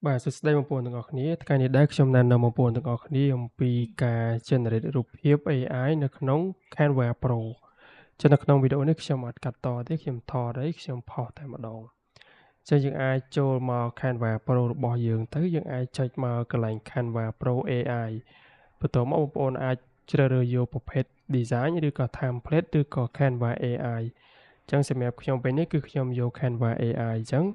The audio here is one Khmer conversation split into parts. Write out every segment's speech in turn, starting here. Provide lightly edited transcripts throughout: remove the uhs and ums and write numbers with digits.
បាទសួស្តីបងប្អូនទាំងអស់គ្នាថ្ងៃនេះដែរខ្ញុំណែនាំបងប្អូនទាំងអស់គ្នាអំពីការ generate រូបភាព AI នៅក្នុង Canva Pro ចឹងនៅក្នុងវីដេអូនេះខ្ញុំអត់កាត់តទេខ្ញុំថតហើយខ្ញុំផុសតែម្ដងចឹងយើងអាចចូលមក Canva Pro របស់យើងទៅយើងអាចចុចមកកន្លែង Canva Pro AI បន្ទាប់មកបងប្អូនអាចជ្រើសរើសយកប្រភេទ design ឬក៏ template ឬក៏ Canva AI ចឹងសម្រាប់ខ្ញុំពេលនេះគឺខ្ញុំយក Canva AI អញ្ចឹង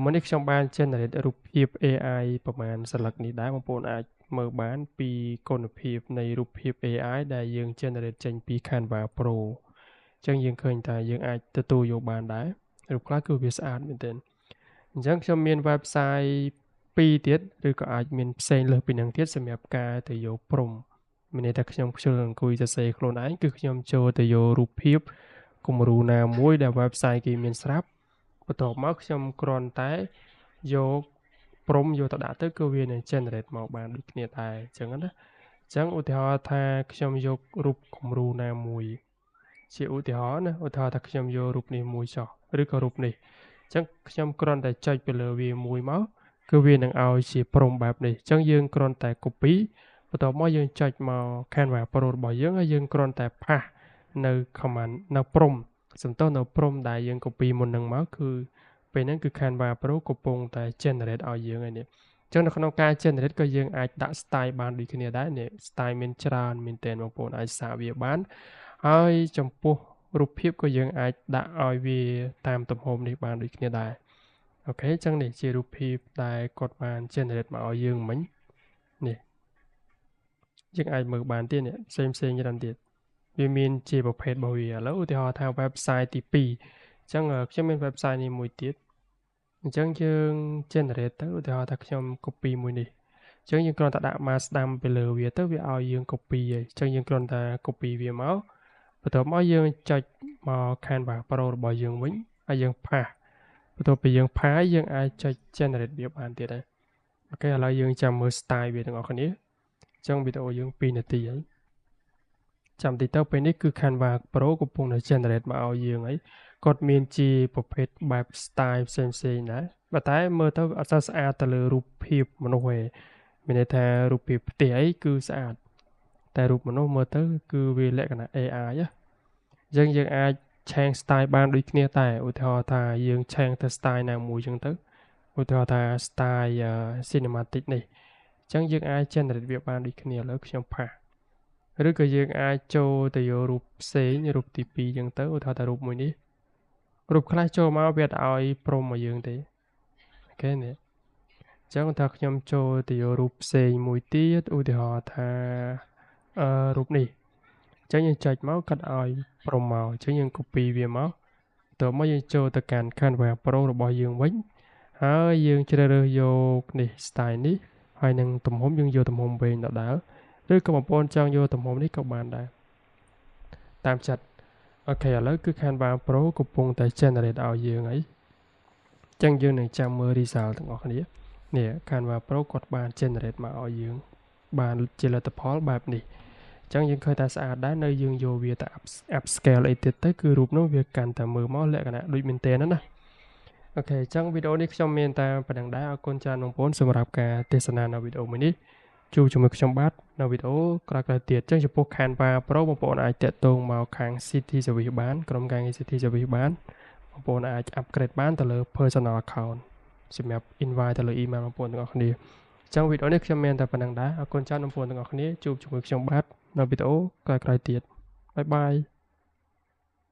មុននេះខ្ញុំបាន generate រូបភាព AI ប្រមាណសន្លឹកនេះដែរបងប្អូនអាចមើលបានពីគុណភាពនៃរូបភាព AI ដែលយើង generate ចេញពី Canva Pro អញ្ចឹងយើងឃើញថាយើងអាចទទួលយកបានដែររូបខ្លះគឺវាស្អាតមែនទែនអញ្ចឹងខ្ញុំមាន website 2ទៀតឬក៏អាចមានផ្សេងលើសពីនឹងទៀតសម្រាប់ការទៅយកព្រំមានន័យថាខ្ញុំខ្ជិលអង្គុយសរសេរខ្លួនឯងគឺខ្ញុំចូលទៅយករូបភាពគំរូណាមួយដែល website គេមានស្រាប់បន្ទាប់មកខ្ញុំគ្រាន់តែយកព្រំយកទៅដាក់ទៅគឺវានឹង generate មកបានដូចគ្នាដែរអញ្ចឹងណាអញ្ចឹងឧទាហរណ៍ថាខ្ញុំយករូបគំរូណាមួយជាឧទាហរណ៍ណាឧទាហរណ៍ថាខ្ញុំយករូបនេះមួយចុះឬក៏រូបនេះអញ្ចឹងខ្ញុំគ្រាន់តែចុចទៅលើវាមួយមកគឺវានឹងឲ្យជាព្រំបែបនេះអញ្ចឹងយើងគ្រាន់តែ copy បន្ទាប់មកយើងចុចមក Canva Pro របស់យើងហើយយើងគ្រាន់តែផាសនៅ command នៅព្រំសំទោសនៅព្រំដែលយើង copy មុននឹងមកគឺពេលហ្នឹងគឺ Canva Pro កំពុងតែ generate ឲ្យយើងហើយនេះអញ្ចឹងនៅក្នុងការ generate ក៏យើងអាចដាក់ style បានដូចគ្នាដែរនេះ style មានច្រើនមែនទែនបងប្អូនអាចសាកវាបានហើយចំពោះរូបភាពក៏យើងអាចដាក់ឲ្យវាតាមទំហំនេះបានដូចគ្នាដែរអូខេអញ្ចឹងនេះជារូបភាពដែលគាត់បាន generate មកឲ្យយើងមិញនេះយើងអាចមើលបានទៀតនេះផ្សេងច្រើនទៀតវាមានជាប្រភេទរបស់វាឥឡូវឧទាហរណ៍ថា website ទី2អញ្ចឹងខ្ញុំមាន website នេះមួយទៀតអញ្ចឹងយើង generate ទៅឧទាហរណ៍ថាខ្ញុំ copy មួយនេះអញ្ចឹងយើងគ្រាន់តែដាក់ mouse ស្ដាំទៅលើវាទៅវាឲ្យយើង copy ហើយអញ្ចឹងយើងគ្រាន់តែ copy វាមកបន្ទាប់មកយើងចុចមក Canva Pro របស់យើងវិញហើយយើងផាសបន្ទាប់ពីយើងផាសយើងអាចចុច generate វាបានទៀតហើយអូខេឥឡូវយើងចាំមើល style វាទាំងអស់គ្នាអញ្ចឹងវីដេអូយើង2នាទីហើយចាំតិចទៅពេលនេះគឺ Canva Pro កំពុងតែ generate មកឲ្យយើងហើយគាត់មានជាប្រភេទបែប style ផ្សេងដែរប៉ុន្តែមើលទៅអត់សូវស្អាតទៅលើរូបភាពមនុស្សទេមានន័យថារូបភាពផ្ទះអីគឺស្អាតតែរូបមនុស្សមើលទៅគឺវាលក្ខណៈ AI អញ្ចឹងយើងអាចឆេង style បានដូចគ្នាដែរឧទាហរណ៍ថាយើងឆេងទៅ style ណាមួយអញ្ចឹងទៅឧទាហរណ៍ថា style cinematic នេះអញ្ចឹងយើងអាច generate វាបានដូចគ្នាឥឡូវខ្ញុំផាសឬក៏យើងអាចចូលទៅយករូបផ្សេងរូបទី2អញ្ចឹងទៅឧទាហរណ៍ថារូបមួយនេះរូបខ្លះចូលមកវាអត់ឲ្យព្រមមកយើងទេអូខេនេះអញ្ចឹងថាខ្ញុំចូលទៅយករូបផ្សេងមួយទៀតឧទាហរណ៍ថារូបនេះអញ្ចឹងយើងចុចមកកាត់ឲ្យព្រមមកអញ្ចឹងយើង copy វាមកតើមកយើងចូលទៅកាន់ Canva Pro របស់យើងវិញហើយយើងជ្រើសរើសយកនេះ style នេះហើយនឹងទំហំយើងយកទំហំវែងដដែលឬក៏បងប្អូនចង់យកទំហំនេះក៏បានដែរតាមចិត្តអូខេឥឡូវគឺ Canva Pro កំពុងតែ generate ឲ្យយើងហើយអញ្ចឹងយើងនឹងចាំមើល result ទាំងអស់គ្នានេះ Canva Pro គាត់បាន generate មកឲ្យយើងបានជាលទ្ធផលបែបនេះអញ្ចឹងយើងឃើញថាស្អាតដែរនៅយើងយកវាទៅ up scale អីទៀតទៅគឺរូបនោះវាកាន់តែមើលមកលក្ខណៈដូចមែនតើណាអូខេអញ្ចឹងវីដេអូនេះខ្ញុំមានតែប៉ុណ្្នឹងដែរអរគុណច្រើនបងប្អូនសម្រាប់ការទេសនានៅវីដេអូមួយនេះជួបជាមួយខ្ញុំបាទនៅវីដេអូក្រោយៗទៀតអញ្ចឹងចំពោះ Canva Pro បងប្អូនអាចតាក់ទងមកខាង City Service បានក្រុមការងារ City Service បានបងប្អូនអាច upgrade បានទៅលើ personal account សម្រាប់ invite ទៅលើ email បងប្អូនទាំងអស់គ្នាអញ្ចឹងវីដេអូនេះខ្ញុំមានតែប៉ុណ្្នឹងដែរអរគុណច្រើនបងប្អូនទាំងអស់គ្នាជួបជាមួយខ្ញុំបាទនៅវីដេអូក្រោយៗទៀតបាយបាយ